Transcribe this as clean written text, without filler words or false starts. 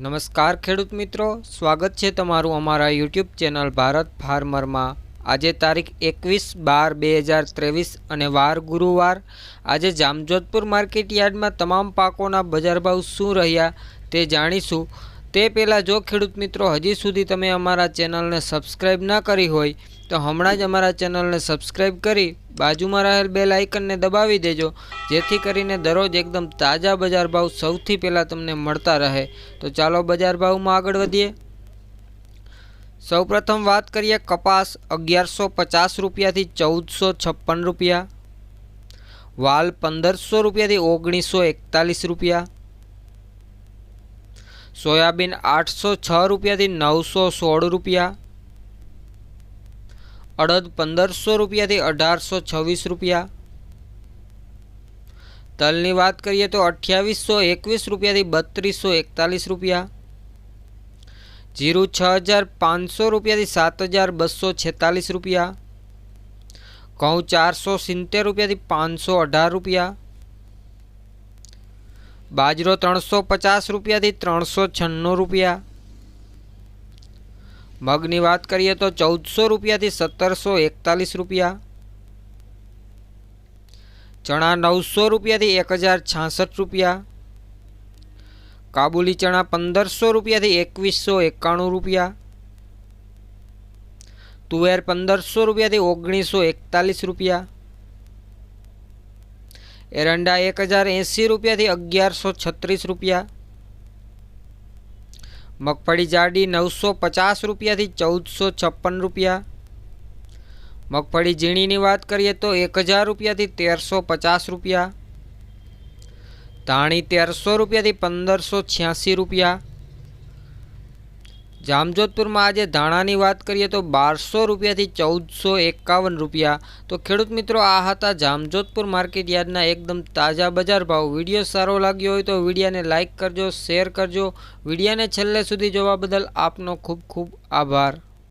નમસ્કાર ખેડૂત મિત્રો, સ્વાગત છે તમારું અમારા યુટ્યુબ ચેનલ ભારત ફાર્મરમાં। આજે તારીખ 21/12/2023 અને વાર ગુરુવાર। આજે જામજોધપુર માર્કેટ યાર્ડમાં તમામ પાકોના બજાર ભાવ શું રહ્યા તે જાણીશું। તે પહેલાં જો ખેડૂત મિત્રો હજી સુધી તમે અમારા ચેનલને સબસ્ક્રાઈબ ન કરી હોય તો હમણાં જ અમારા ચેનલને સબસ્ક્રાઈબ કરી બાજુમાં રહેલ બેલ આઇકનને દબાવી દેજો, જેથી કરીને દરરોજ એકદમ તાજા બજાર ભાવ સૌથી પહેલાં તમને મળતા રહે। તો ચાલો બજાર ભાવમાં આગળ વધીએ। સૌપ્રથમ વાત કરીએ કપાસ 1150 રૂપિયાથી 1456 રૂપિયા, વાલ 1500 રૂપિયાથી 1941 રૂપિયા, સોયાબીન 806 રૂપિયાથી 916 રૂપિયા, અડદ 1500 રૂપિયાથી 1826 રૂપિયા, તલની વાત કરીએ તો 2821 રૂપિયાથી 3241 રૂપિયા, જીરું 6500 રૂપિયાથી 7246 રૂપિયા, ઘઉં 470 રૂપિયાથી 518 રૂપિયા, બાજરો 350 રૂપિયાથી 396 રૂપિયા, મગની વાત કરીએ તો 1400 રૂપિયાથી 1741 રૂપિયા, ચણા 900 રૂપિયાથી 1066 રૂપિયા, કાબુલી ચણા 1500 રૂપિયાથી 2191 રૂપિયા, તુવેર 1500 રૂપિયાથી 1941 રૂપિયા, એરંડા 1080 રૂપિયાથી 1136 રૂપિયા, મગફળી જાડી 950 રૂપિયાથી 1456 રૂપિયા, મગફળી ઝીણીની વાત કરીએ તો 1000 રૂપિયાથી 1350 રૂપિયા, ધાણી 1300 રૂપિયાથી 1586 રૂપિયા। જામજોધપુરમાં આજે ધાણાની વાત કરીએ તો 1200 રૂપિયાથી 1451 રૂપિયા। તો ખેડૂત મિત્રો, આ હતા જામજોધપુર માર્કેટ યાર્ડના એકદમ તાજા બજાર ભાવ। વિડીયો સારો લાગ્યો હોય તો વિડીયોને લાઇક કરજો, શેર કરજો। વિડીયોને છેલ્લે સુધી જોવા બદલ આપનો ખૂબ ખૂબ આભાર।